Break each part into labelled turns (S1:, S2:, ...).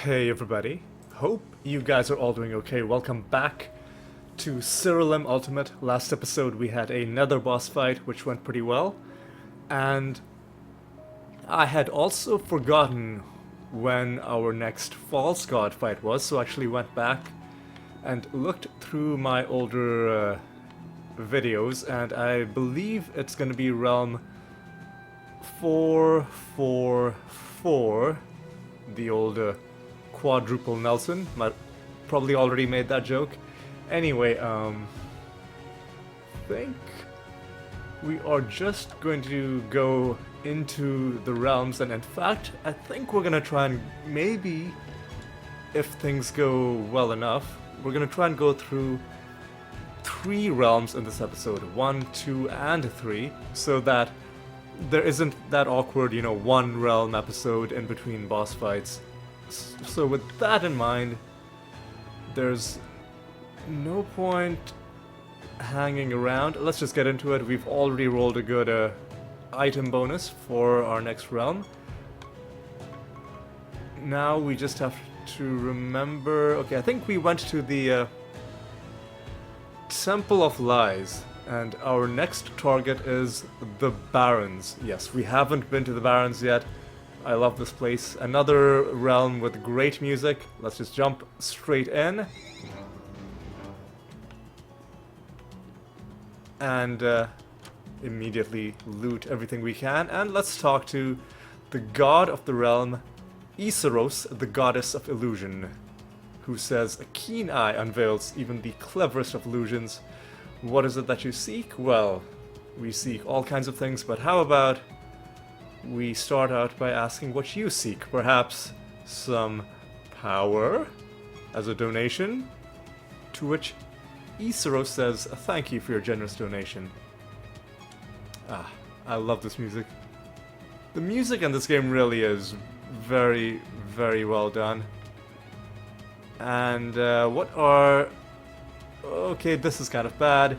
S1: Hey everybody, hope you guys are all doing okay. Welcome back to Siralim Ultimate. Last episode we had another boss fight which went pretty well, and I had also forgotten when our next False God fight was, so I actually went back and looked through my older videos, and I believe it's gonna be Realm 444, the old quadruple Nelson. Might probably already made that joke. Anyway, think we are just going to go into the realms, and in fact, I think we're gonna try and maybe, if things go well enough, we're gonna try and go through 3 realms in this episode, 1, 2, and 3, so that there isn't that awkward, one realm episode in between boss fights. So with that in mind, there's no point hanging around. Let's just get into it. We've already rolled a good item bonus for our next realm. Now we just have to remember... Okay, I think we went to the Temple of Lies, and our next target is the Barrens. Yes, we haven't been to the Barrens yet. I love this place. Another realm with great music. Let's just jump straight in. And immediately loot everything we can. And let's talk to the god of the realm, Isaros, the goddess of illusion, who says, "A keen eye unveils even the cleverest of illusions. What is it that you seek? Well, we seek all kinds of things, but how about we start out by asking what you seek? Perhaps some power as a donation?" To which Isaro says, "Thank you for your generous donation." Ah, I love this music. The music in this game really is very, very well done. And what are... Okay, this is kind of bad.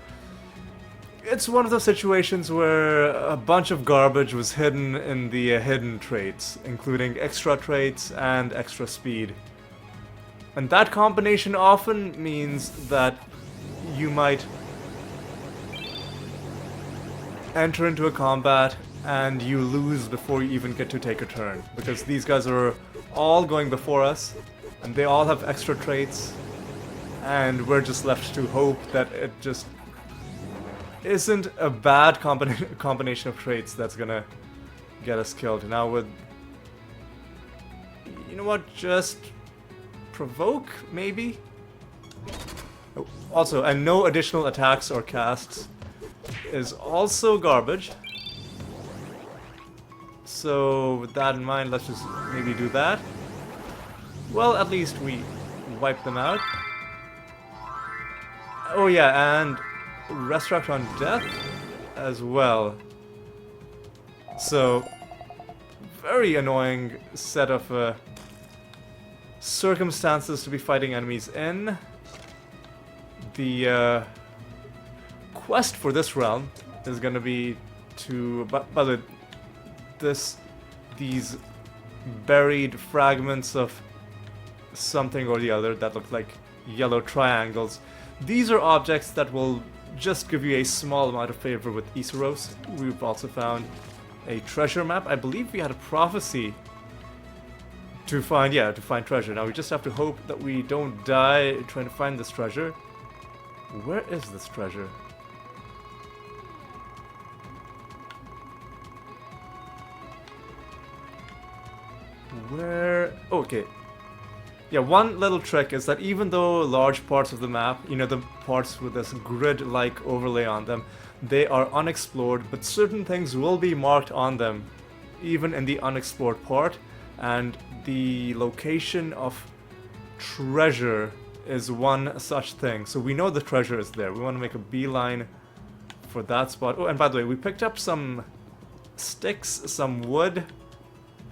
S1: It's one of those situations where a bunch of garbage was hidden in the hidden traits, including extra traits and extra speed. And that combination often means that you might enter into a combat and you lose before you even get to take a turn, because these guys are all going before us and they all have extra traits, and we're just left to hope that it just isn't a bad combination of traits that's gonna get us killed. Now with... You know what? Just provoke, maybe? Oh, also, and no additional attacks or casts is also garbage. So with that in mind, let's just maybe do that. Well, at least we wipe them out. Oh yeah, and Resurrect on Death as well. So, very annoying set of circumstances to be fighting enemies in. The quest for this realm is gonna be to... By the way, these buried fragments of something or the other that look like yellow triangles. These are objects that will just give you a small amount of favor with Isaros. We've also found a treasure map. I believe we had a prophecy to find treasure. Now we just have to hope that we don't die trying to find this treasure. Where is this treasure? Where... Okay. Yeah, one little trick is that even though large parts of the map, the parts with this grid-like overlay on them, they are unexplored, but certain things will be marked on them, even in the unexplored part, and the location of treasure is one such thing. So we know the treasure is there. We want to make a beeline for that spot. Oh, and by the way, we picked up some sticks, some wood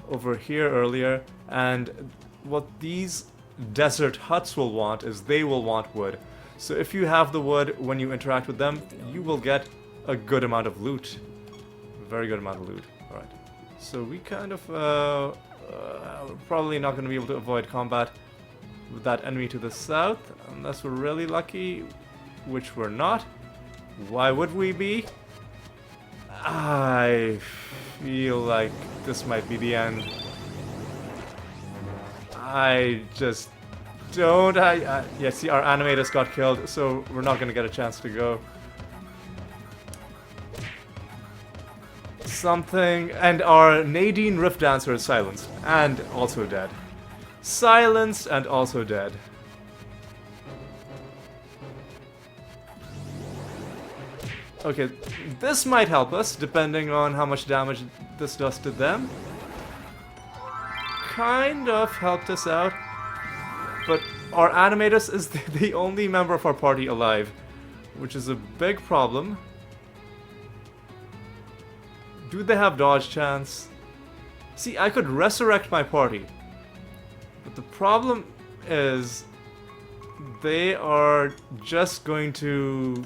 S1: over here earlier, and what these desert huts will want is they will want wood. So if you have the wood when you interact with them, you will get a good amount of loot. A very good amount of loot. Alright. So we kind of we're probably not going to be able to avoid combat with that enemy to the south, unless we're really lucky, which we're not. Why would we be? I feel like this might be the end. I just don't. Yeah, see, our animators got killed, so we're not going to get a chance to go. Something, and our Nadine Rift Dancer is silenced, and also dead. Silenced and also dead. Okay, this might help us, depending on how much damage this does to them. Kind of helped us out, but our Animatus is the only member of our party alive, which is a big problem. Do they have dodge chance? See, I could resurrect my party, but the problem is they are just going to...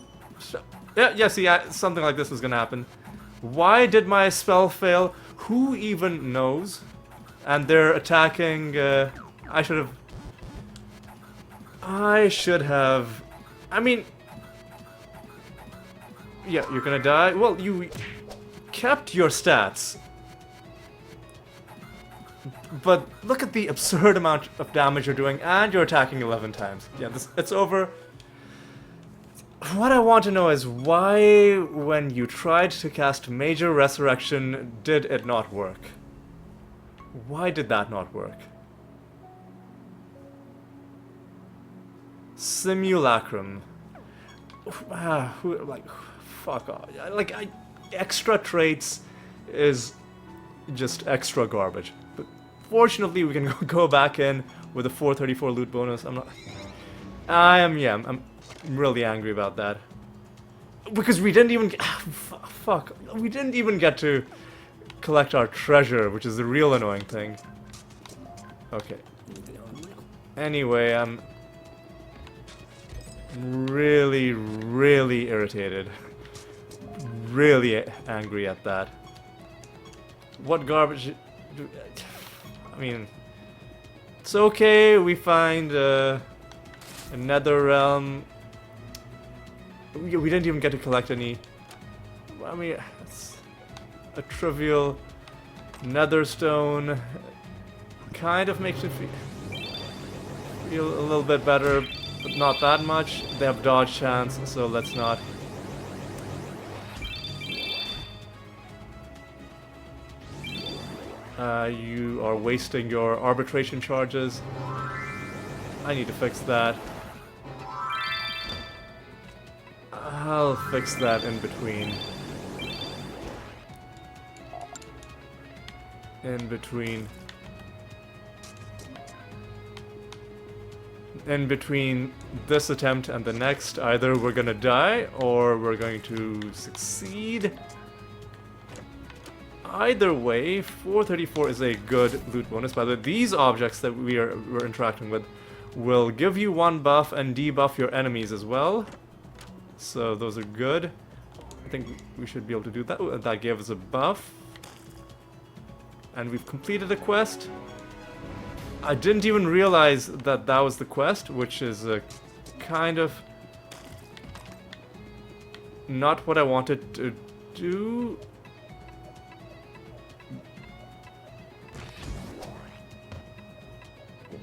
S1: Yeah, see, something like this was gonna happen. Why did my spell fail? Who even knows? And they're attacking, I should have... I mean... Yeah, you're gonna die. Well, you kept your stats. But look at the absurd amount of damage you're doing, and you're attacking 11 times. Yeah, it's over. What I want to know is why, when you tried to cast Major Resurrection, did it not work? Why did that not work? Simulacrum. Fuck off. Extra traits is just extra garbage. But fortunately, we can go back in with a 434 loot bonus. I'm really angry about that. Because we didn't even... fuck. We didn't even get to collect our treasure, which is the real annoying thing. Okay. Anyway, I'm really, really irritated. Really angry at that. What garbage... I mean... It's okay, we find a nether realm. We didn't even get to collect any... I mean, it's a trivial nether stone. Kind of makes it feel a little bit better, but not that much. They have dodge chance, so let's not. You are wasting your arbitration charges. I need to fix that. I'll fix that in between. In between this attempt and the next, either we're gonna die or we're going to succeed. Either way, 434 is a good loot bonus. By the way, these objects that we're interacting with will give you one buff and debuff your enemies as well. So those are good. I think we should be able to do that. Ooh, that gave us a buff. And we've completed a quest. I didn't even realize that that was the quest, which is kind of not what I wanted to do.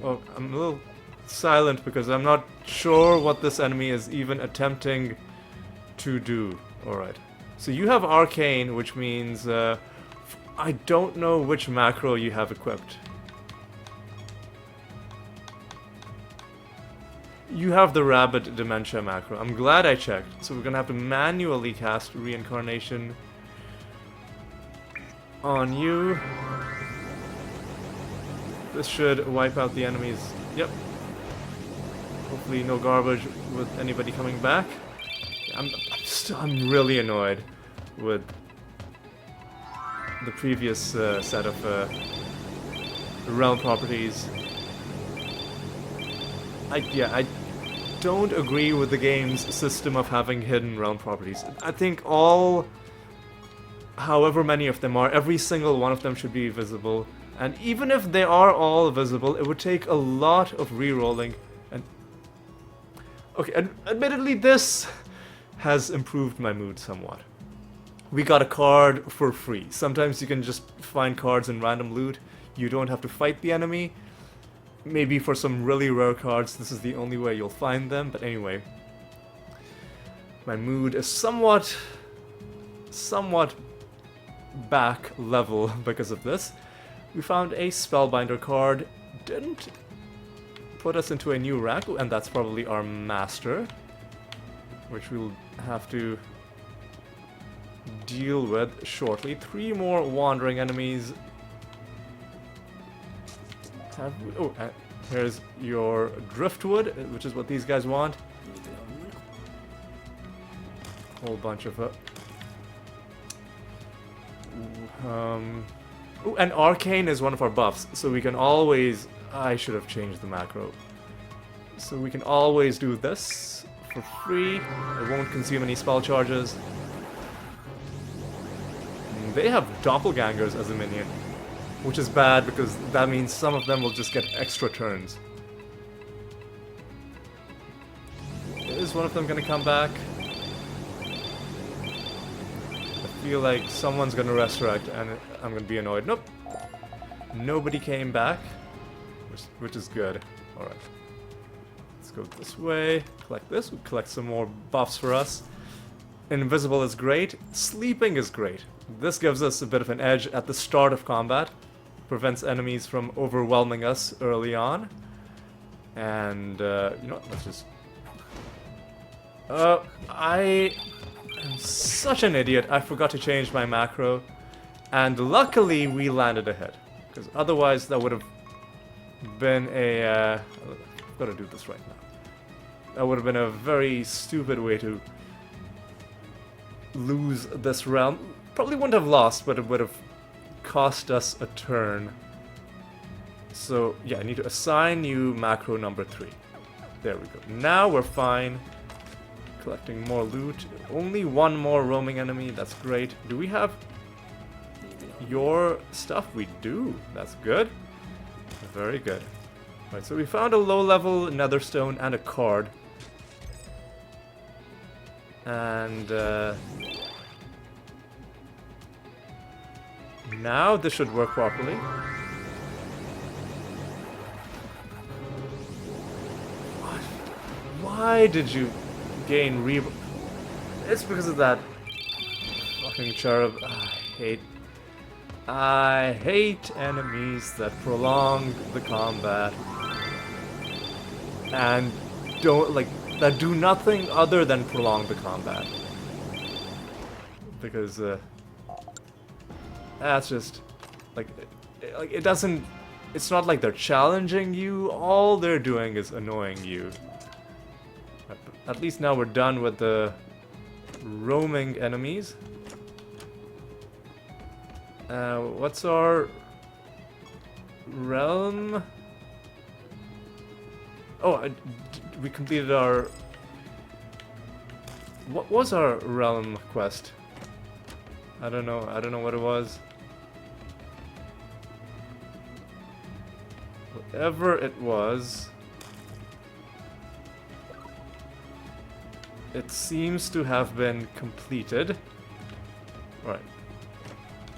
S1: Oh, I'm a little silent because I'm not sure what this enemy is even attempting to do. Alright. So you have Arcane, which means I don't know which macro you have equipped. You have the Rabbit Dementia macro. I'm glad I checked. So we're gonna have to manually cast Reincarnation on you. This should wipe out the enemies. Yep. Hopefully no garbage with anybody coming back. I'm really annoyed with the previous set of realm properties. I don't agree with the game's system of having hidden realm properties. I think however many of them are, every single one of them should be visible. And even if they are all visible, it would take a lot of re-rolling. And okay, admittedly, this has improved my mood somewhat. We got a card for free. Sometimes you can just find cards in random loot. You don't have to fight the enemy. Maybe for some really rare cards, this is the only way you'll find them. But anyway, my mood is somewhat back level because of this. We found a Spellbinder card. Didn't put us into a new rank, and that's probably our master, which we'll have to deal with shortly. 3 more wandering enemies. Here's your driftwood, which is what these guys want. Whole bunch of ooh, and Arcane is one of our buffs, so we can always... I should have changed the macro. So we can always do this for free. It won't consume any spell charges. They have doppelgangers as a minion, which is bad because that means some of them will just get extra turns. Is one of them gonna come back? I feel like someone's gonna resurrect and I'm gonna be annoyed. Nope. Nobody came back, which is good. Alright. Let's go this way. Collect this. We'll collect some more buffs for us. Invisible is great. Sleeping is great. This gives us a bit of an edge at the start of combat. Prevents enemies from overwhelming us early on. And, you know what? Let's just... I am such an idiot. I forgot to change my macro. And luckily, we landed ahead. Because otherwise, that would have been a... I've got to do this right now. That would have been a very stupid way to lose this realm. Probably wouldn't have lost, but it would have cost us a turn. So, yeah, I need to assign you macro number 3. There we go. Now we're fine. Collecting more loot. Only 1 more roaming enemy. That's great. Do we have your stuff? We do. That's good. Very good. Right, so we found a low-level netherstone and a card. And, now this should work properly. What? Why did you gain It's because of that fucking cherub. I hate enemies that prolong the combat and that do nothing other than prolong the combat. Because that's just like it doesn't. It's not like they're challenging you. All they're doing is annoying you. At least now we're done with the roaming enemies. What's our realm? Oh, we completed our... What was our realm quest? I don't know what it was. Whatever it was, it seems to have been completed. Right.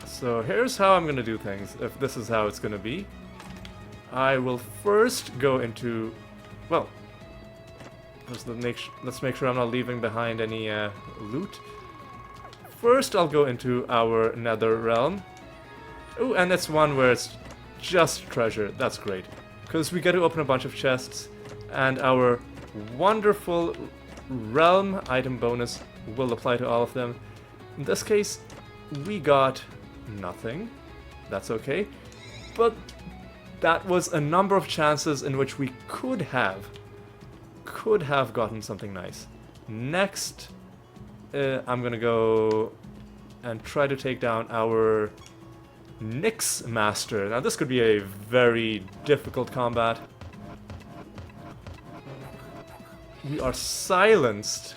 S1: So here's how I'm gonna do things, if this is how it's gonna be. I will first go into... Well, let's make sure I'm not leaving behind any loot. First, I'll go into our nether realm. Oh, and it's one where it's just treasure. That's great. Because we get to open a bunch of chests, and our wonderful realm item bonus will apply to all of them. In this case, we got nothing. That's okay. But that was a number of chances in which we could have gotten something nice. Next, I'm gonna go and try to take down our Nyx Master. Now this could be a very difficult combat. We are silenced,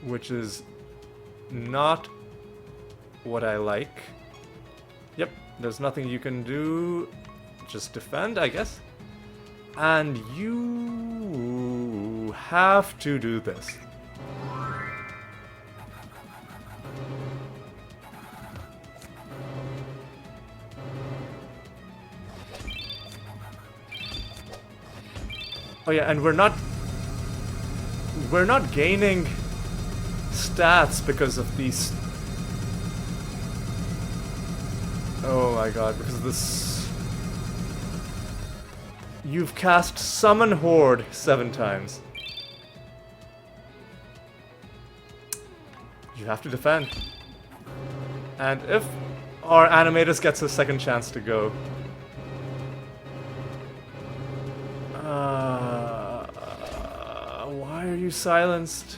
S1: which is not what I like. Yep, There's nothing you can do. Just defend, I guess. And you have to do this. Oh yeah, and we're not gaining stats because of these. Oh my god, because of this. You've cast Summon Horde 7 times. You have to defend. And if our Animatus gets a second chance to go. Why are you silenced?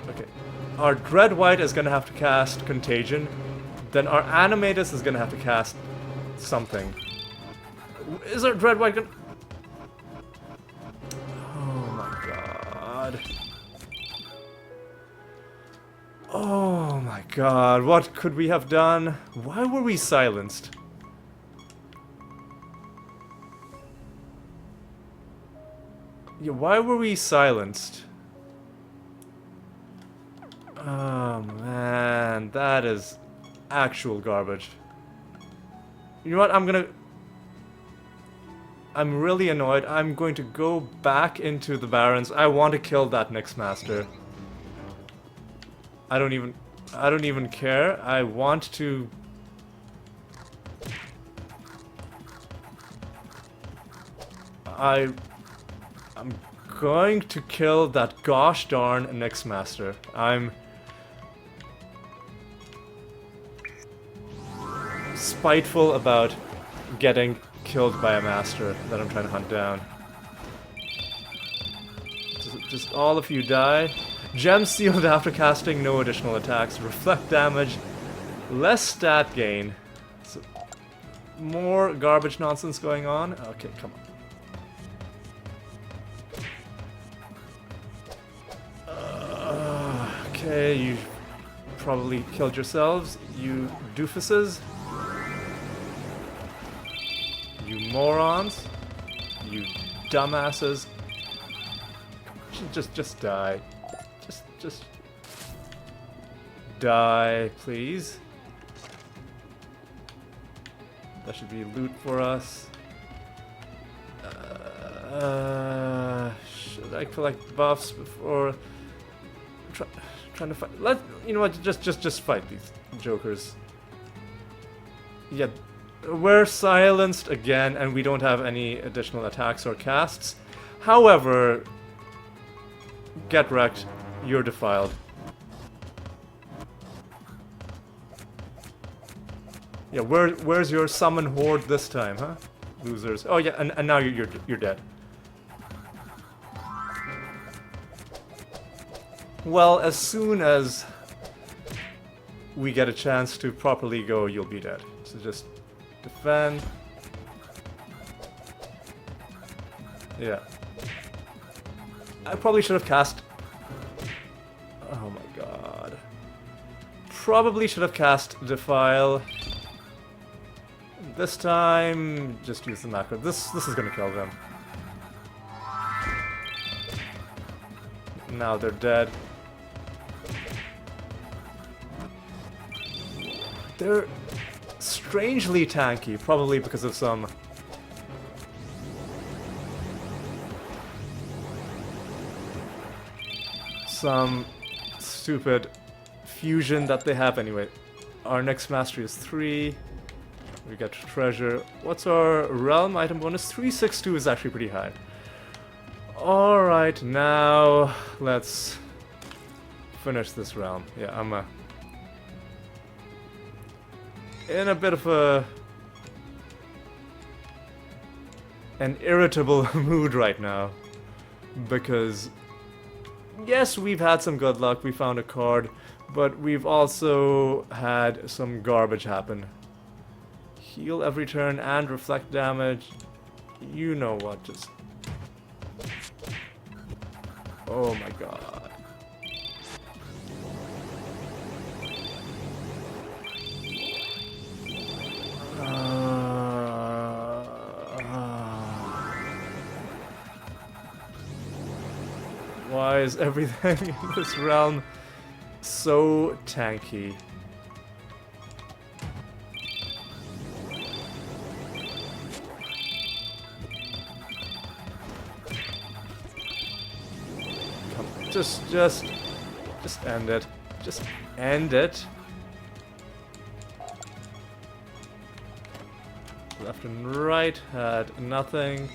S1: Okay. Our Dread White is gonna have to cast Contagion. Then our Animatus is gonna have to cast something. Is our Dread White gonna... Oh my god. Oh my god, what could we have done? Why were we silenced? Yeah, why were we silenced? Oh man, that is actual garbage. You know what, I'm really annoyed. I'm going to go back into the Barrens. I want to kill that Nyx Master. I don't even care. I want to... I'm going to kill that gosh darn Nyx Master. I'm spiteful about getting killed by a master that I'm trying to hunt down. Just all of you die. Gem sealed after casting, no additional attacks. Reflect damage, less stat gain. So, more garbage nonsense going on. Okay, come on. Okay, you probably killed yourselves, you doofuses. You morons. You dumbasses. Just die. Just die, please. That should be loot for us. Should I collect buffs before trying to fight? You know what? Just fight these jokers. Yeah, we're silenced again, and we don't have any additional attacks or casts. However, get wrecked. You're defiled. Yeah, where's your summon horde this time, huh? Losers. Oh yeah, and now you're dead. Well, as soon as we get a chance to properly go, you'll be dead. So just defend. Yeah. I probably should have cast... Oh my god. Probably should have cast Defile. This time, just use the macro. This is gonna kill them. Now they're dead. They're strangely tanky, probably because of some stupid fusion that they have. Anyway, our next mastery is 3. We get treasure. What's our realm item bonus? 362 is actually pretty high. Alright, now let's finish this realm. Yeah, I'm in a bit of an irritable mood right now, because yes, we've had some good luck, we found a card, but we've also had some garbage happen. Heal every turn and reflect damage. You know what, just... Oh my god. Why is everything in this realm so tanky? Come, just end it. Just end it. Left and right had nothing.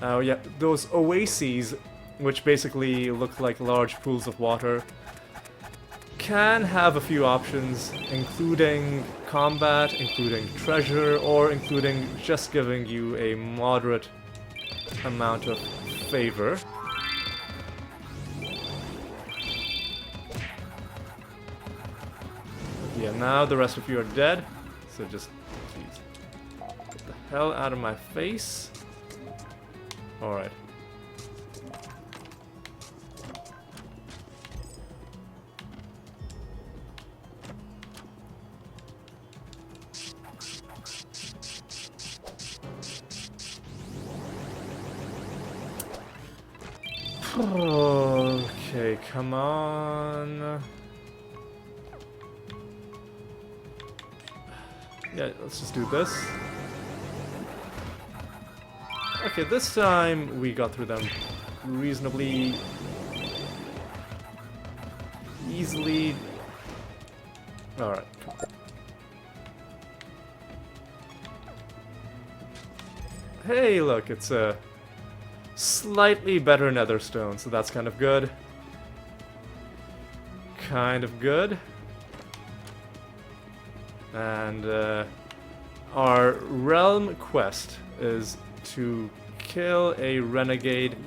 S1: Oh yeah, those oases, which basically look like large pools of water, can have a few options, including combat, including treasure, or including just giving you a moderate amount of favor. Yeah, now the rest of you are dead, so just please get the hell out of my face. Alright. Okay, come on. Yeah, let's just do this. Okay, this time we got through them reasonably easily. Alright. Hey, look, it's a slightly better nether stone, so that's kind of good. Kind of good. And our realm quest is to kill a renegade.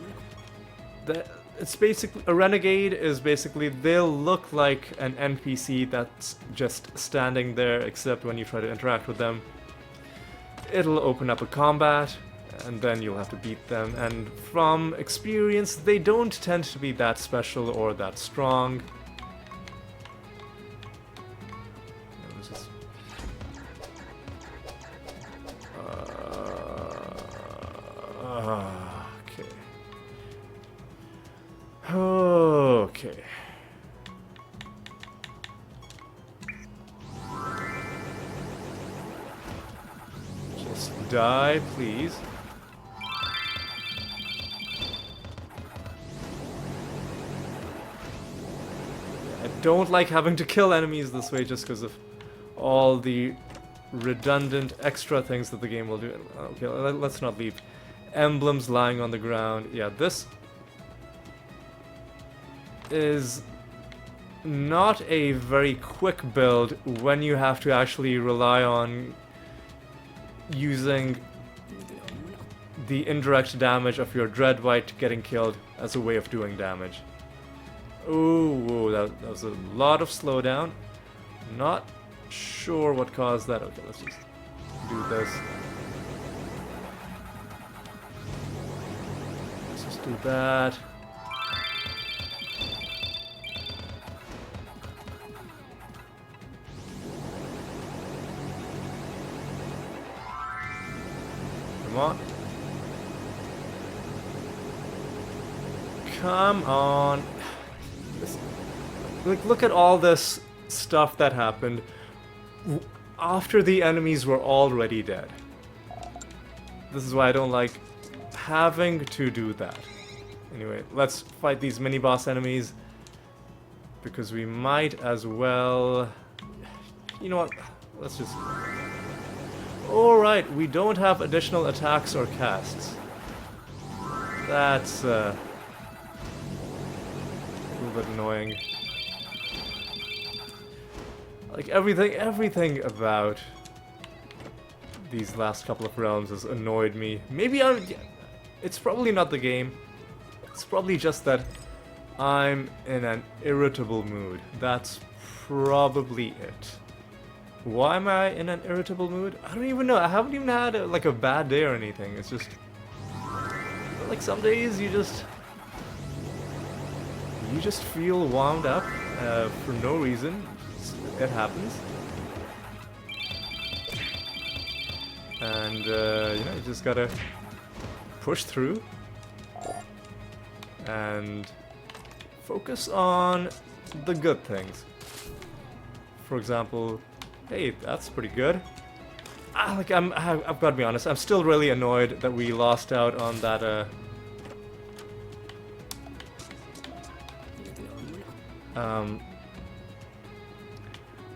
S1: It's basically a renegade is basically they'll look like an NPC that's just standing there, except when you try to interact with them, it'll open up a combat, and then you'll have to beat them. And from experience, they don't tend to be that special or that strong. Okay. Just die, please. I don't like having to kill enemies this way just because of all the redundant extra things that the game will do. Okay, let's not leave emblems lying on the ground. Yeah, this is not a very quick build when you have to actually rely on using the indirect damage of your Dreadwhite getting killed as a way of doing damage. Ooh, that was a lot of slowdown. Not sure what caused that. Okay, let's just do this. Let's just do that. Come on. Come on. Like, look at all this stuff that happened after the enemies were already dead. This is why I don't like having to do that. Anyway, let's fight these mini-boss enemies, because we might as well... You know what? Let's just... Alright, we don't have additional attacks or casts. That's a little bit annoying. Like everything about these last couple of realms has annoyed me. Maybe it's probably not the game. It's probably just that I'm in an irritable mood. That's probably it. Why am I in an irritable mood? I don't even know. I haven't even had like a bad day or anything. It's just like some days you just feel wound up for no reason. It happens. And, you know, you just gotta push through and focus on the good things. For example, hey, that's pretty good. Like, I've got to be honest, I'm still really annoyed that we lost out on that,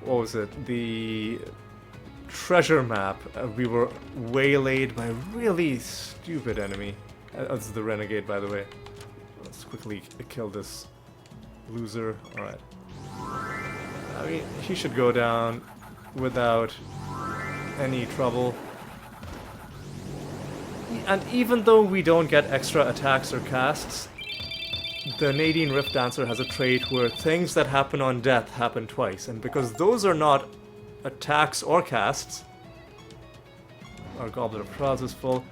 S1: what was it? The treasure map. We were waylaid by a really stupid enemy. That's the renegade, by the way. Let's quickly kill this loser. Alright. I mean, he should go down without any trouble. And even though we don't get extra attacks or casts, the Nadine Rift Dancer has a trait where things that happen on death happen twice. And because those are not attacks or casts, our Goblet of Trials is full.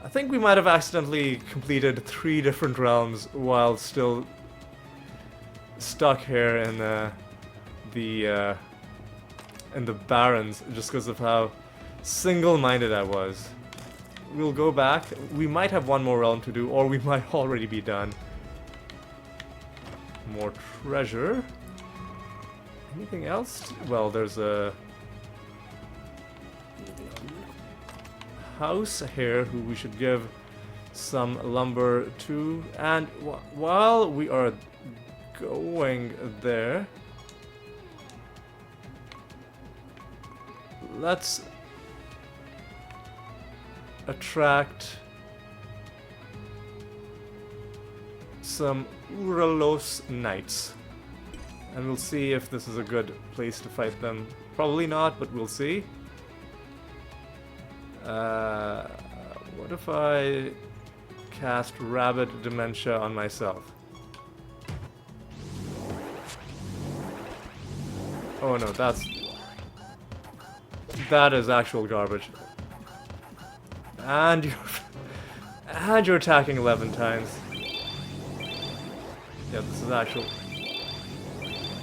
S1: I think we might have accidentally completed 3 different realms while still stuck here in the Barrens, just because of how single-minded I was. We'll go back. We might have one more realm to do, or we might already be done. More treasure. Anything else? Well, there's a house here who we should give some lumber to. And while we are going there, let's attract some Uralos Knights. And we'll see if this is a good place to fight them. Probably not, but we'll see. What if I cast Rabid Dementia on myself? Oh no, that is actual garbage. And you're attacking 11 times. Yeah,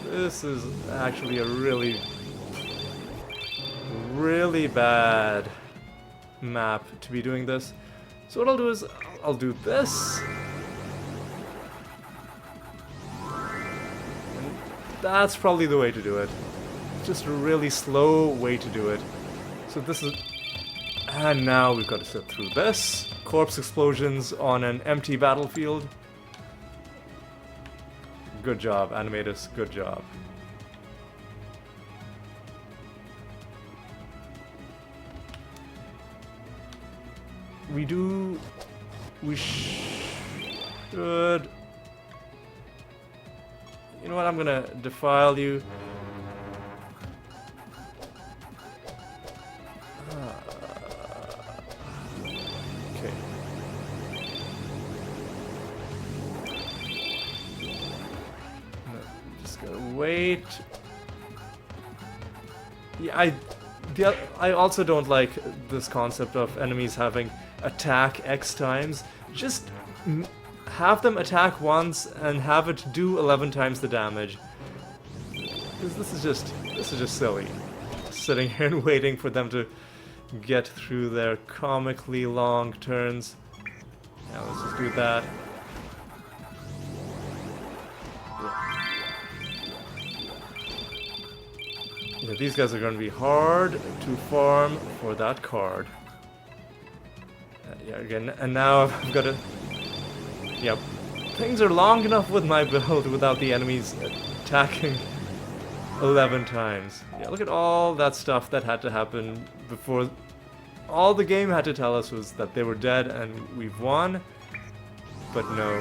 S1: this is actually a really bad map to be doing this. So what I'll do is I'll do this. And that's probably the way to do it. Just a really slow way to do it. So this is... And now we've got to sit through this. Corpse explosions on an empty battlefield. Good job, Animatus. Good job. We should... You know what, I'm gonna defile you. Okay. Just gotta wait. Yeah, I also don't like this concept of enemies having attack X times. Just have them attack once and have it do 11 times the damage. Because this is just silly. Sitting here and waiting for them to get through their comically long turns. Yeah, let's just do that. Yeah, these guys are going to be hard to farm for that card. Yeah, again, and now I've got to... Yep. Things are long enough with my build without the enemies attacking 11 times. Yeah, look at all that stuff that had to happen before... All the game had to tell us was that they were dead and we've won, but no.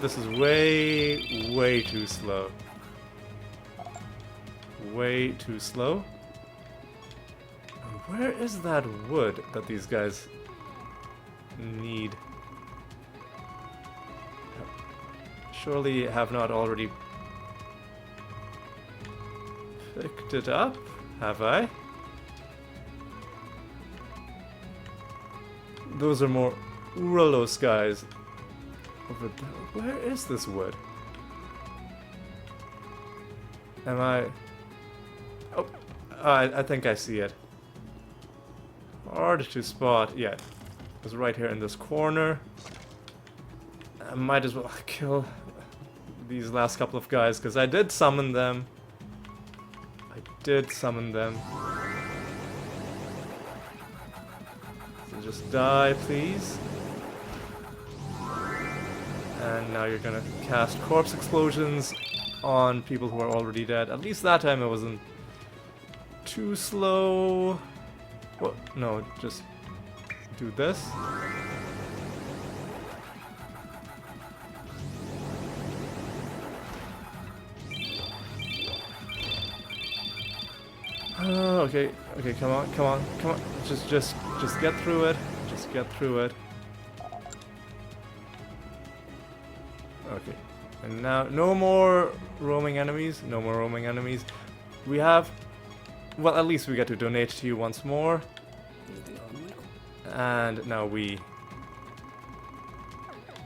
S1: This is way too slow. Way too slow. Where is that wood that these guys need? Surely have not already picked it up, have I? Those are more Uralos guys. over there. Where is this wood? Am I... Oh, I think I see it. Hard to spot. Yeah, it's right here in this corner. I might as well kill these last couple of guys, because I did summon them. I did summon them. So just die, please. And now you're gonna cast corpse explosions on people who are already dead. At least that time it wasn't too slow. What? No, just do this. Okay, okay, come on, come on, come on. Just get through it. Just get through it. Okay. And now, no more roaming enemies. No more roaming enemies. We have... Well, at least we get to donate to you once more. And now we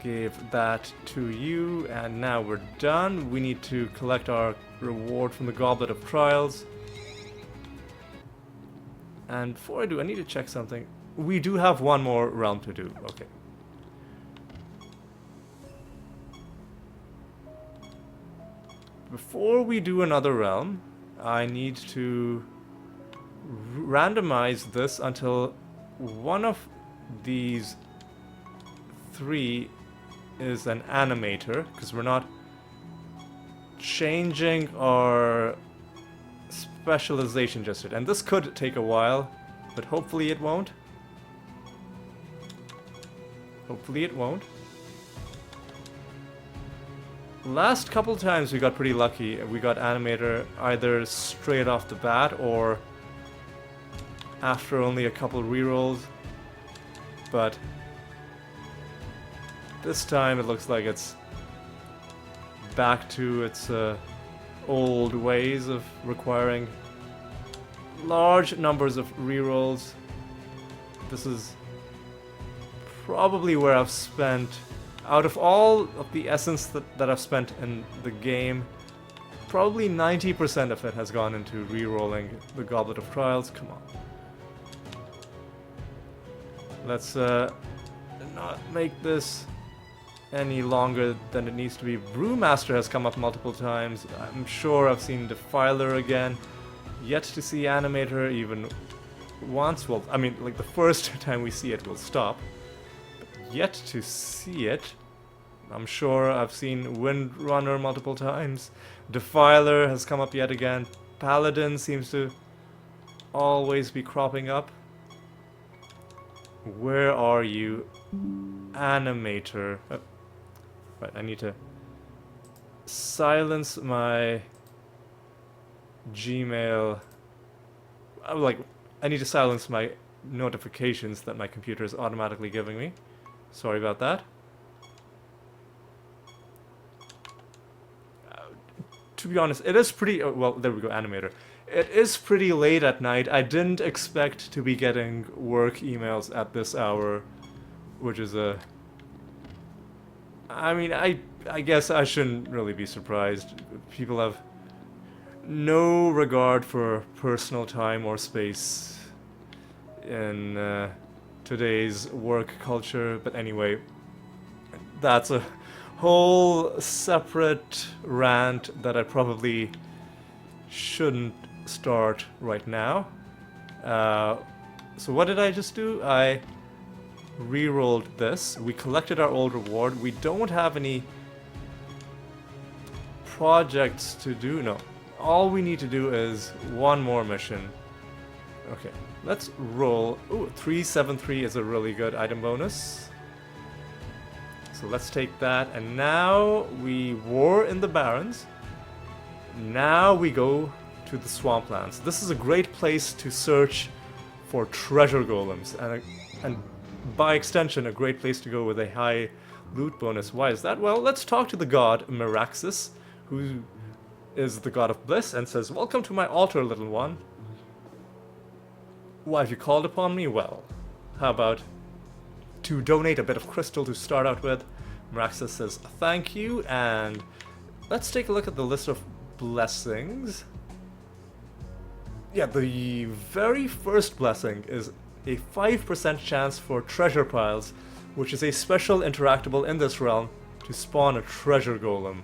S1: gave that to you. And now we're done. We need to collect our reward from the Goblet of Trials. And before I do, I need to check something. We do have one more realm to do. Okay. Before we do another realm, I need to randomize this until one of these three is an animator, because we're not changing our specialization just yet. And this could take a while, but hopefully it won't. Hopefully it won't. Last couple times we got pretty lucky. We got animator either straight off the bat or after only a couple rerolls. But this time it looks like it's back to its old ways of requiring large numbers of rerolls. This is probably where I've spent, out of all of the essence that I've spent in the game, probably 90% of it has gone into re-rolling the Goblet of Trials. Come on. Let's not make this any longer than it needs to be. Brewmaster has come up multiple times. I'm sure I've seen Defiler again. Yet to see Animator even once. Well, I mean, like the first time we see it, we'll stop. But yet to see it. I'm sure I've seen Windrunner multiple times. Defiler has come up yet again. Paladin seems to always be cropping up. Where are you? Animator. Right, I need to silence my Gmail. I need to silence my notifications that my computer is automatically giving me. Sorry about that. To be honest, it is pretty... well, there we go, Animator. It is pretty late at night. I didn't expect to be getting work emails at this hour, which is a... I mean, I guess I shouldn't really be surprised. People have no regard for personal time or space in today's work culture. But anyway, that's a whole separate rant that I probably shouldn't start right now. So what did I just do? I re-rolled this. We collected our old reward. We don't have any projects to do. No. All we need to do is one more mission. Okay. Let's roll. Ooh, 373 is a really good item bonus. So let's take that. And now we war in the Barrens. Now we go to the Swamplands. This is a great place to search for treasure golems. And by extension, a great place to go with a high loot bonus. Why is that? Well, let's talk to the god Meraxis, who is the god of bliss, and says, "Welcome to my altar, little one. Why have you called upon me? Well, how about to donate a bit of crystal to start out with? Meraxis says thank you, and let's take a look at the list of blessings. Yeah, the very first blessing is a 5% chance for treasure piles, which is a special interactable in this realm to spawn a treasure golem.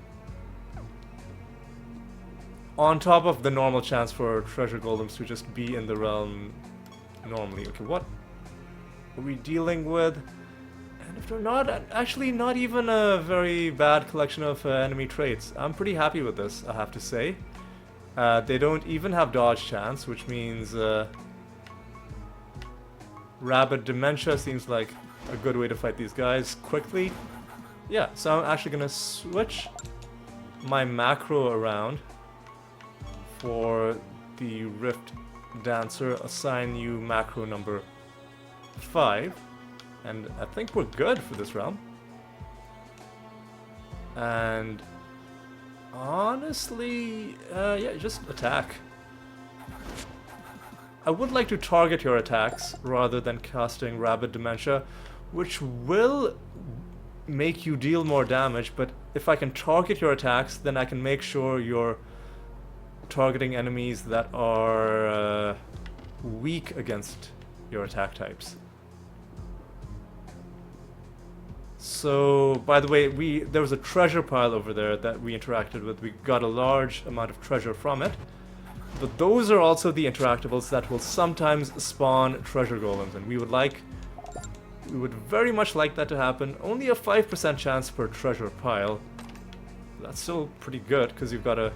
S1: On top of the normal chance for treasure golems to just be in the realm normally. Okay, what are we dealing with? And if they're not, actually not even a very bad collection of enemy traits. I'm pretty happy with this, I have to say. They don't even have dodge chance, which means Rabid Dementia seems like a good way to fight these guys quickly. Yeah, so I'm actually gonna switch my macro around for the Rift Dancer, assign you macro number 5, and I think we're good for this realm. And honestly, yeah, just attack. I would like to target your attacks rather than casting Rabid Dementia, which will make you deal more damage, but if I can target your attacks, then I can make sure you're targeting enemies that are weak against your attack types. So, by the way, there was a treasure pile over there that we interacted with. We got a large amount of treasure from it. But those are also the interactables that will sometimes spawn treasure golems, and we would very much like that to happen. Only a 5% chance per treasure pile. That's still pretty good, because you've got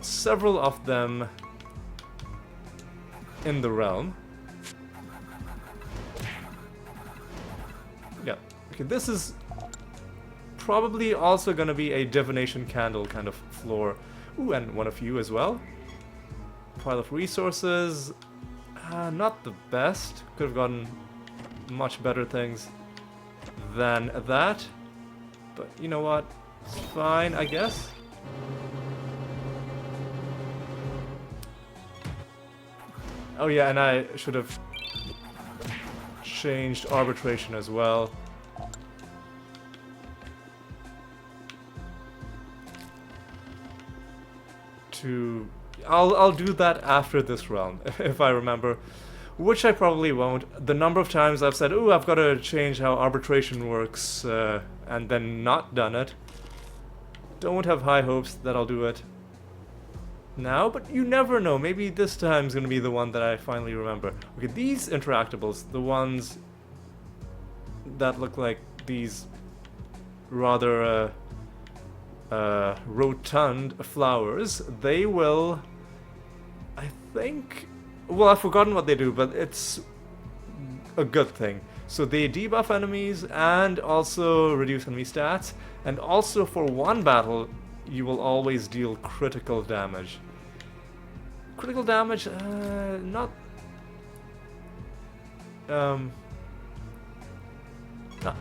S1: several of them in the realm. Yeah. Okay, this is probably also gonna be a divination candle kind of floor. Ooh, and one of you as well. Pile of resources. Not the best. Could have gotten much better things than that. But you know what? It's fine, I guess. Oh yeah, and I should have changed arbitration as well. I'll do that after this realm, if I remember, which I probably won't. The number of times I've said, ooh, I've got to change how arbitration works, and then not done it. Don't have high hopes that I'll do it now, but you never know. Maybe this time's going to be the one that I finally remember. Okay, these interactables, the ones that look like these rather rotund flowers, they will, I think, well, I've forgotten what they do, but it's a good thing. So they debuff enemies and also reduce enemy stats, and also for one battle you will always deal critical damage. Critical damage, not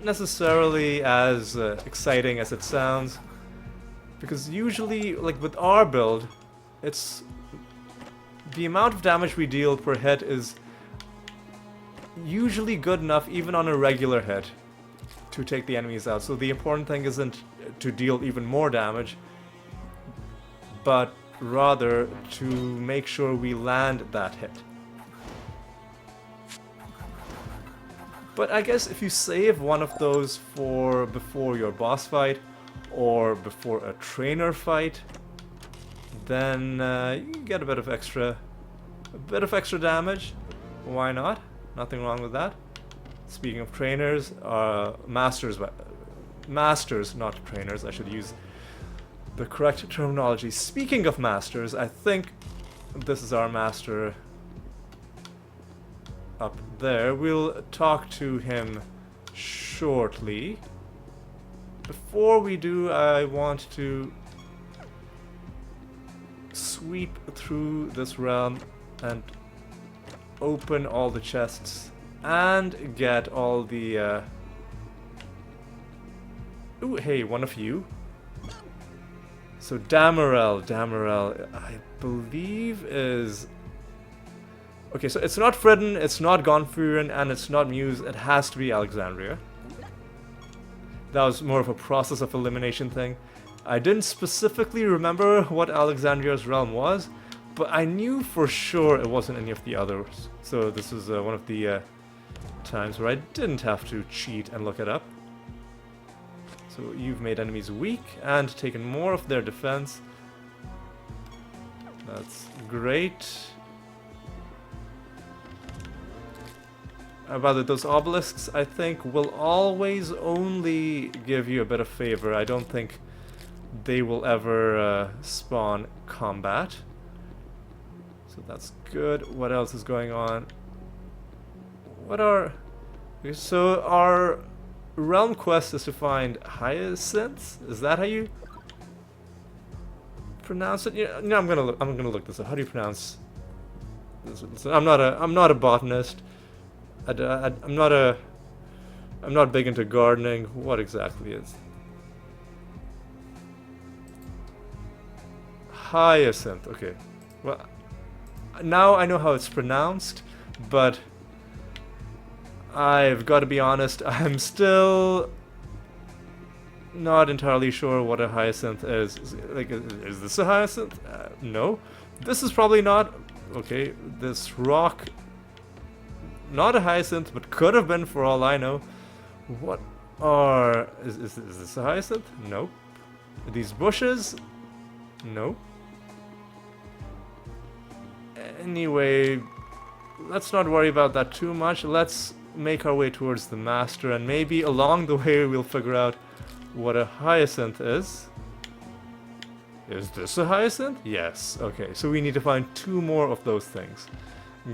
S1: necessarily as exciting as it sounds. Because usually, like with our build, it's the amount of damage we deal per hit is usually good enough, even on a regular hit, to take the enemies out. So the important thing isn't to deal even more damage, but rather to make sure we land that hit. But I guess if you save one of those for before your boss fight, or before a trainer fight, then you get a bit of extra damage. Why not? Nothing wrong with that. Speaking of trainers, masters, not trainers. I should use the correct terminology. Speaking of masters, I think this is our master up there. We'll talk to him shortly. Before we do, I want to sweep through this realm and open all the chests and get all the ooh, hey, one of you. So Damarel, I believe is... Okay, so it's not Fredden, it's not Gonfurion, and it's not Muse. It has to be Alexandria. That was more of a process of elimination thing. I didn't specifically remember what Alexandria's realm was, but I knew for sure it wasn't any of the others. So this was one of the times where I didn't have to cheat and look it up. So you've made enemies weak and taken more of their defense. That's great. Rather, those obelisks, I think, will always only give you a bit of favor. I don't think they will ever spawn combat. So that's good. What else is going on? What are... So our realm quest is to find hyacinths? Is that how you pronounce it? Yeah, no, I'm gonna look this up. How do you pronounce this? So I'm not a botanist. I'm not big into gardening. What exactly is hyacinth? Okay. Well, now I know how it's pronounced, but I've got to be honest, I'm still not entirely sure what a hyacinth is. Like, is this a hyacinth? No. This is probably not. Okay, this rock, not a hyacinth, but could have been for all I know. What are... Is this a hyacinth? Nope. Are these bushes? Nope. Anyway, let's not worry about that too much. Let's make our way towards the master, and maybe along the way we'll figure out what a hyacinth is. Is this a hyacinth? Yes. Okay, so we need to find 2 more of those things.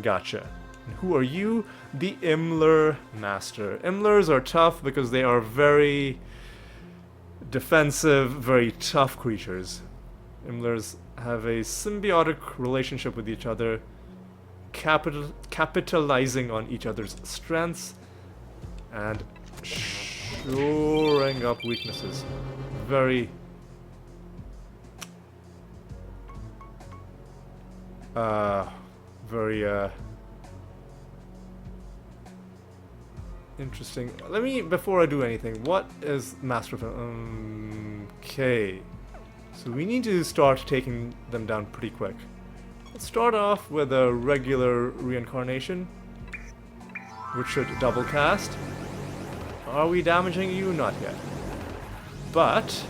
S1: Gotcha. And who are you? The Imler Master. Imlers are tough because they are very defensive, very tough creatures. Imlers have a symbiotic relationship with each other, capitalizing on each other's strengths and shoring up weaknesses. Very interesting. Let me, before I do anything, what is Master of... okay. So we need to start taking them down pretty quick. Let's start off with a regular reincarnation, which should double cast. Are we damaging you? Not yet. But...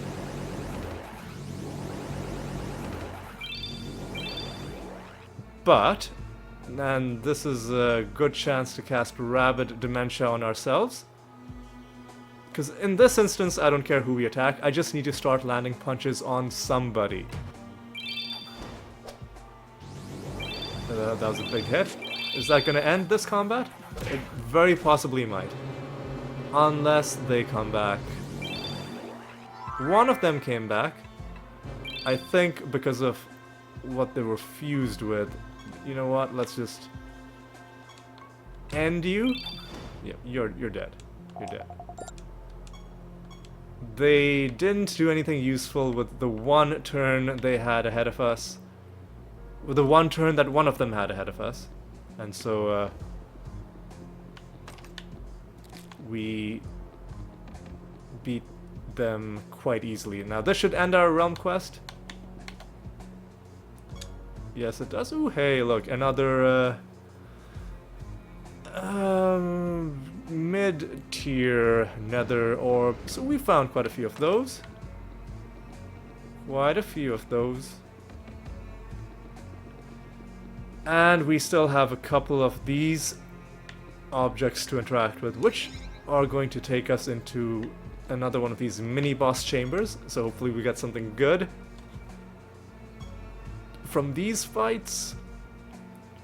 S1: and this is a good chance to cast Rabid Dementia on ourselves. Because in this instance, I don't care who we attack, I just need to start landing punches on somebody. That was a big hit. Is that going to end this combat? It very possibly might. Unless they come back. One of them came back. I think because of what they were fused with. You know what? Let's just end you. Yeah, you're dead. You're dead. They didn't do anything useful with the one turn they had ahead of us. With the one turn that one of them had ahead of us. And so, we beat them quite easily. Now, this should end our realm quest. Yes, it does. Ooh, hey, look, another, mid-tier nether orb. So we found quite a few of those. Quite a few of those. And we still have a couple of these objects to interact with, which are going to take us into another one of these mini-boss chambers. So hopefully we get something good from these fights.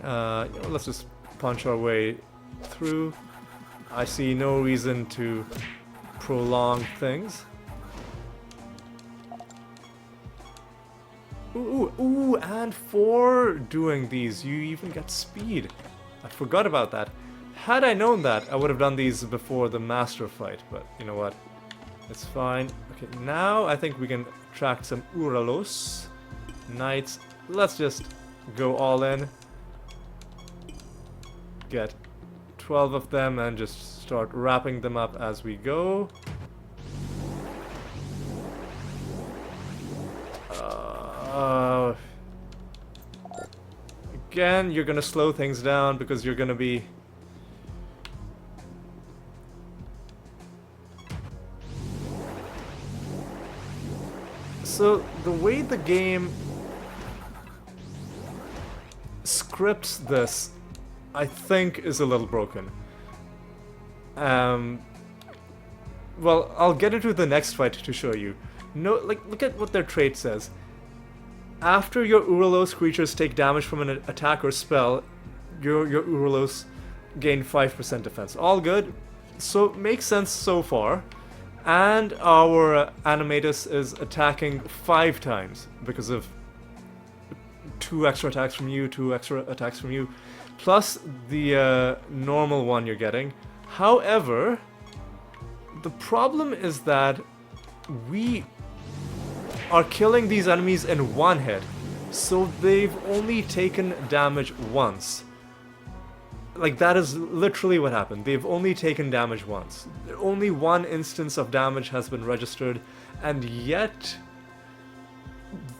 S1: Let's just punch our way through. I see no reason to prolong things. Ooh, and for doing these, you even get speed. I forgot about that. Had I known that, I would have done these before the master fight, but you know what? It's fine. Okay, now I think we can attract some Uralos Knights. Let's just go all in. Get 12 of them and just start wrapping them up as we go. Uh, Again, you're gonna slow things down because you're gonna be... So, the way the game scripts this, I think, is a little broken. Well, I'll get into the next fight to show you. No, like, look at what their trait says. After your Uralos creatures take damage from an attack or spell, your Uralos gain 5% defense. All good. So, makes sense so far. And our Animatus is attacking 5 times because of 2 extra attacks from you, 2 extra attacks from you, plus the normal one you're getting. However, the problem is that we are killing these enemies in one hit, so they've only taken damage once. Like, that is literally what happened. They've only taken damage once. Only one instance of damage has been registered, and yet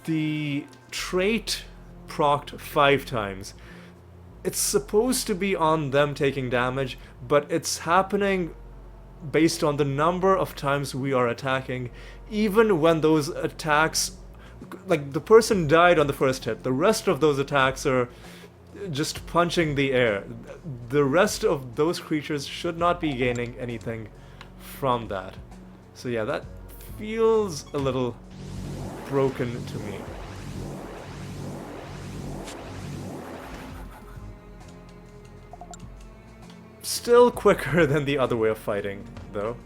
S1: the trait procced 5 times. It's supposed to be on them taking damage, but it's happening based on the number of times we are attacking, even when those attacks, like, the person died on the first hit. The rest of those attacks are just punching the air. The rest of those creatures should not be gaining anything from that. So yeah, that feels a little broken to me. Still quicker than the other way of fighting, though.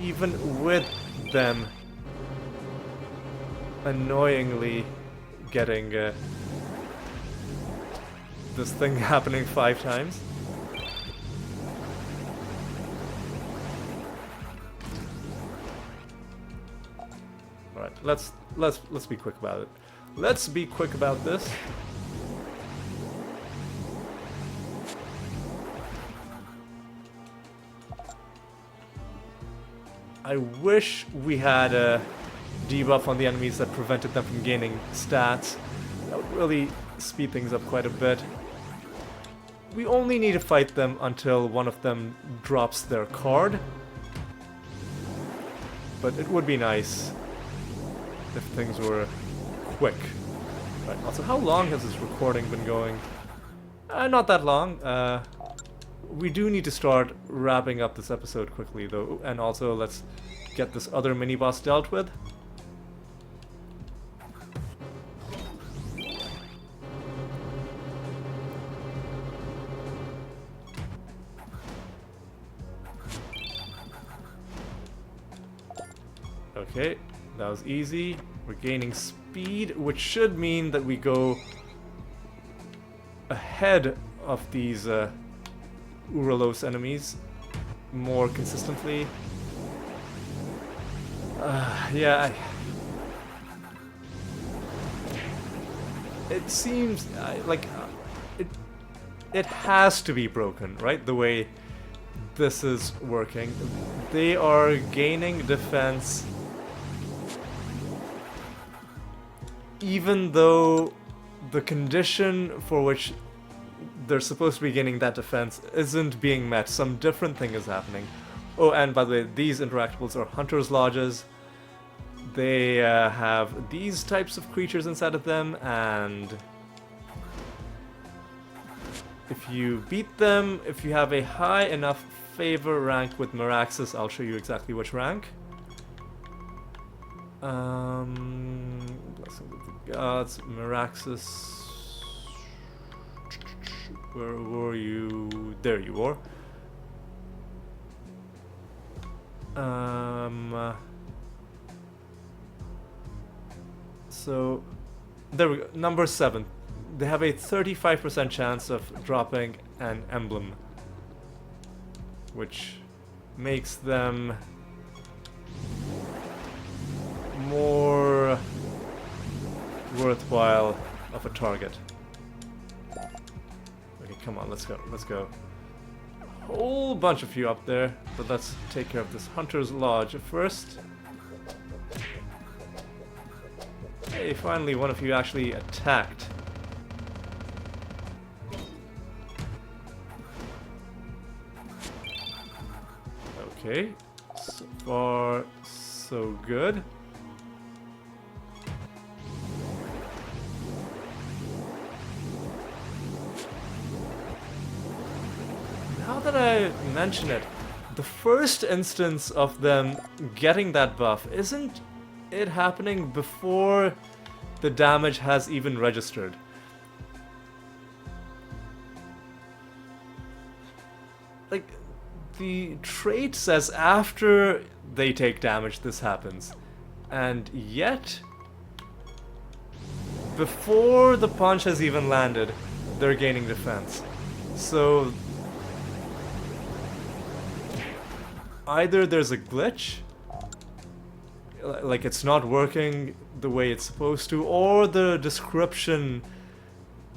S1: Even with them annoyingly getting this thing happening 5 times. All right, let's be quick about it. Let's be quick about this. I wish we had a debuff on the enemies that prevented them from gaining stats. That would really speed things up quite a bit. We only need to fight them until one of them drops their card. But it would be nice if things were quick. Right, also, how long has this recording been going? Not that long. We do need to start wrapping up this episode quickly, though, and also let's get this other mini-boss dealt with. Okay, that was easy. We're gaining speed, which should mean that we go ahead of these Uralos enemies more consistently. Yeah, it seems like it has to be broken, right? The way this is working. They are gaining defense even though the condition for which they're supposed to be gaining that defense isn't being met. Some different thing is happening. Oh, and by the way, these interactables are Hunter's Lodges. They have these types of creatures inside of them, and if you beat them, if you have a high enough favor rank with Meraxes, I'll show you exactly which rank. Blessing of the Gods, Meraxes. Where were you? There you are. So, there we go. Number 7. They have a 35% chance of dropping an emblem, which makes them more worthwhile of a target. Okay, come on, let's go, let's go. Whole bunch of you up there, but let's take care of this Hunter's Lodge first. Hey, finally one of you actually attacked. Okay, so far so good. Now that I mention it, the first instance of them getting that buff, isn't it happening before the damage has even registered? Like, the trait says after they take damage this happens, and yet before the punch has even landed they're gaining defense. So either there's a glitch, like it's not working the way it's supposed to, or the description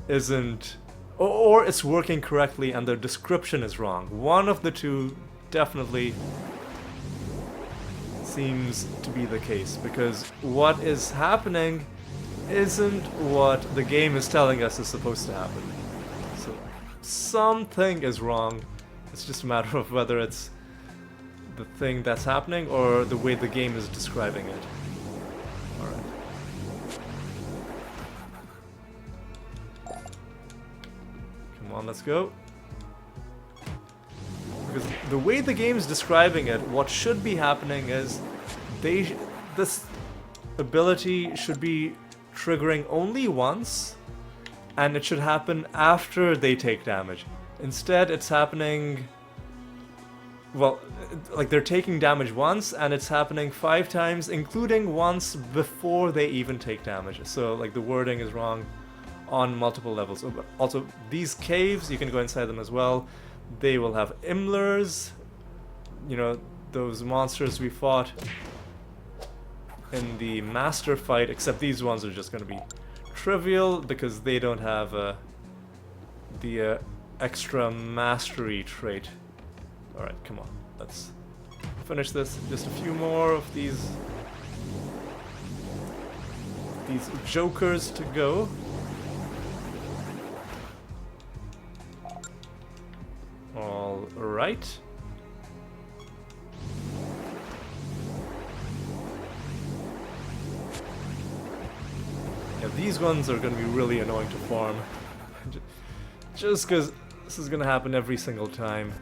S1: isn't, or it's working correctly and the description is wrong. One of the two definitely seems to be the case, because what is happening isn't what the game is telling us is supposed to happen. So something is wrong. It's just a matter of whether it's the thing that's happening or the way the game is describing it. Alright. Come on, let's go. Because the way the game is describing it, what should be happening is this ability should be triggering only once, and it should happen after they take damage. Instead, it's happening, well, like they're taking damage once, and it's happening 5 times, including once before they even take damage. So, like, the wording is wrong on multiple levels. Also, these caves, you can go inside them as well. They will have Imlers, you know, those monsters we fought in the master fight, except these ones are just going to be trivial because they don't have the extra mastery trait. Alright, come on, let's finish this. Just a few more of these jokers to go. Alright. Yeah, these ones are going to be really annoying to farm. Just because this is going to happen every single time.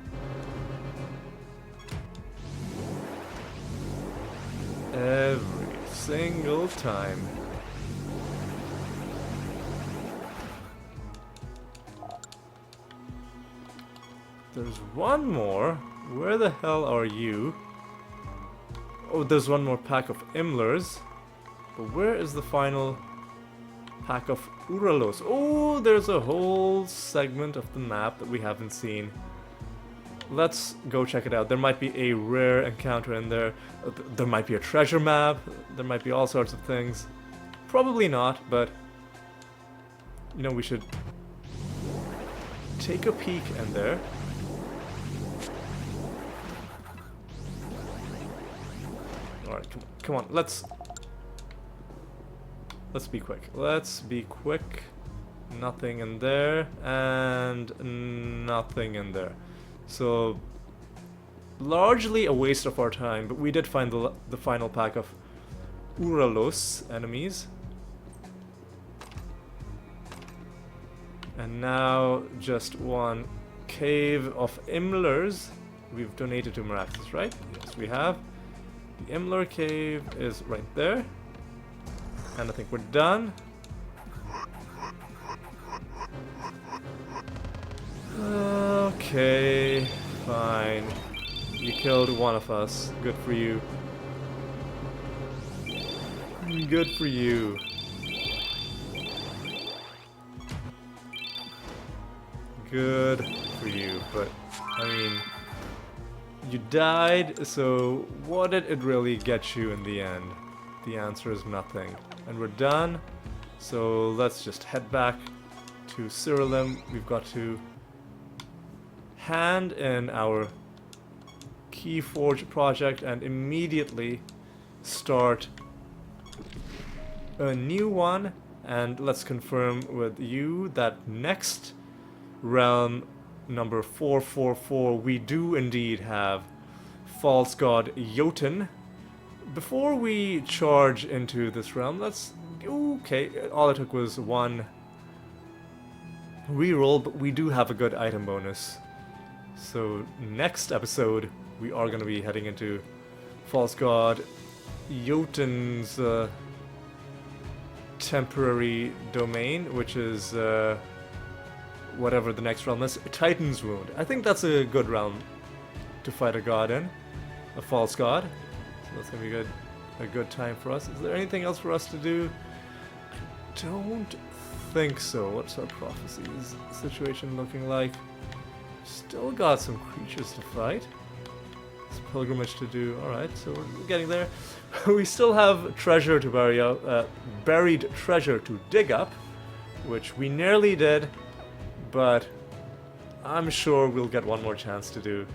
S1: Every single time. There's one more. Where the hell are you? Oh, there's one more pack of Imlers. But where is the final pack of Uralos? Oh, there's a whole segment of the map that we haven't seen. Let's go check it out. There might be a rare encounter in there. There might be a treasure map. There might be all sorts of things. Probably not, but you know, we should take a peek in there. Alright, come on, let's be quick. Let's be quick. Nothing in there, and nothing in there. So, largely a waste of our time, but we did find the final pack of Uralos enemies. And now just one cave of Imlers. We've donated to Miraculous, right? Yes, we have. The Imler cave is right there. And I think we're done. Okay, fine. You killed one of us. Good for you. Good for you. Good for you, but I mean, you died, so what did it really get you in the end? The answer is nothing. And we're done, so let's just head back to Siralim. We've got to hand in our Keyforge project and immediately start a new one, and let's confirm with you that next realm, number 444, we do indeed have false god Jotun. Before we charge into this realm, let's... Okay, all it took was one reroll, but we do have a good item bonus. So next episode, we are going to be heading into false god Jotun's temporary domain, which is whatever the next realm is, Titan's Wound. I think that's a good realm to fight a god in, a false god. So that's gonna be a good time for us. Is there anything else for us to do? I don't think so. What's our prophecies situation looking like? Still got some creatures to fight. It's pilgrimage to do. Alright, so we're getting there. We still have treasure to bury out, buried treasure to dig up, which we nearly did, but I'm sure we'll get one more chance to do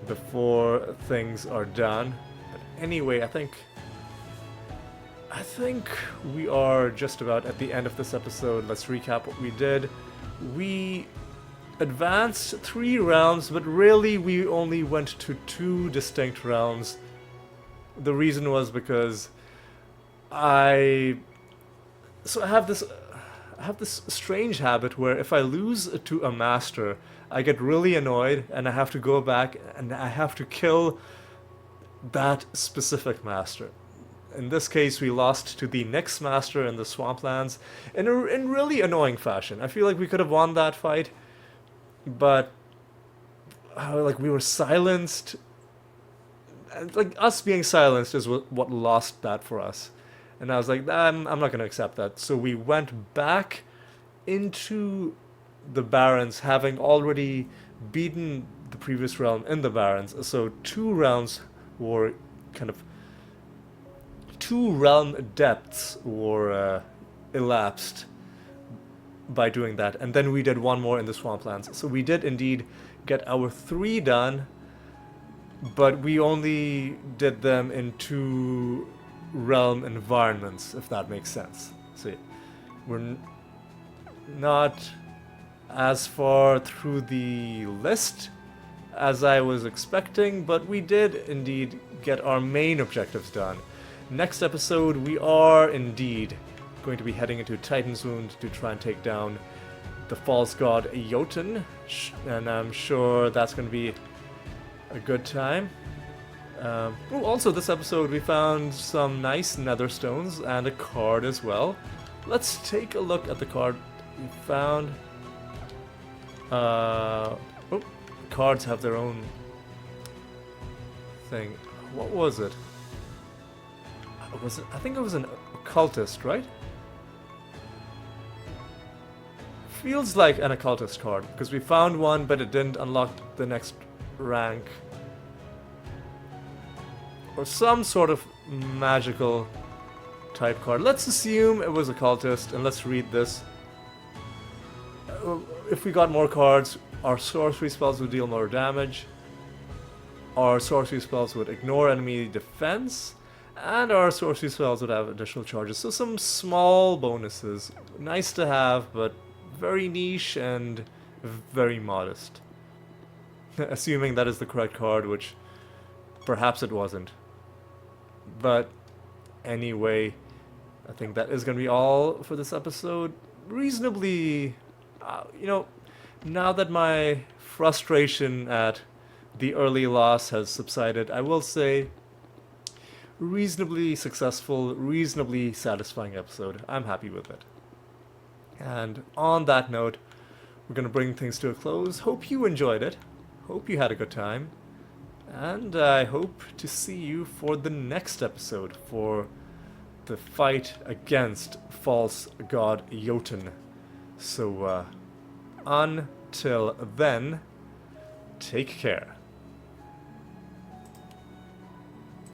S1: before things are done. But anyway, I think we are just about at the end of this episode. Let's recap what we did. We advanced 3 realms, but really we only went to 2 distinct realms. The reason was because I have this strange habit where if I lose to a master, I get really annoyed and I have to go back and I have to kill that specific master. In this case, we lost to the Nyx master in the Swamplands in really annoying fashion. I feel like we could have won that fight, but like we were silenced. And, like, us being silenced is what lost that for us. And I was like, I'm not going to accept that. So we went back into the Barrens, having already beaten the previous realm in the Barrens. So 2 realms were kind of... 2 realm depths were elapsed by doing that. And then we did 1 more in the Swamplands. So we did indeed get our 3 done, but we only did them in 2 realm environments, if that makes sense. So yeah, we're not as far through the list as I was expecting, but we did indeed get our main objectives done. Next episode, we are indeed going to be heading into Titan's Wound to try and take down the false god Jotun, and I'm sure that's going to be a good time. Also, this episode we found some nice nether stones and a card as well. Let's take a look at the card we found. Cards have their own thing. What was it? I think it was an occultist, right? Feels like an occultist card, because we found one, but it didn't unlock the next rank. Or some sort of magical type card. Let's assume it was occultist, and let's read this. If we got more cards, our sorcery spells would deal more damage. Our sorcery spells would ignore enemy defense. And our sorcery spells would have additional charges. So some small bonuses. Nice to have, but very niche and very modest. Assuming that is the correct card, which perhaps it wasn't. But anyway, I think that is going to be all for this episode. Reasonably, now that my frustration at the early loss has subsided, I will say reasonably successful, reasonably satisfying episode. I'm happy with it. And on that note, we're going to bring things to a close. Hope you enjoyed it. Hope you had a good time. And I hope to see you for the next episode for the fight against false god Jotun. So, until then, take care.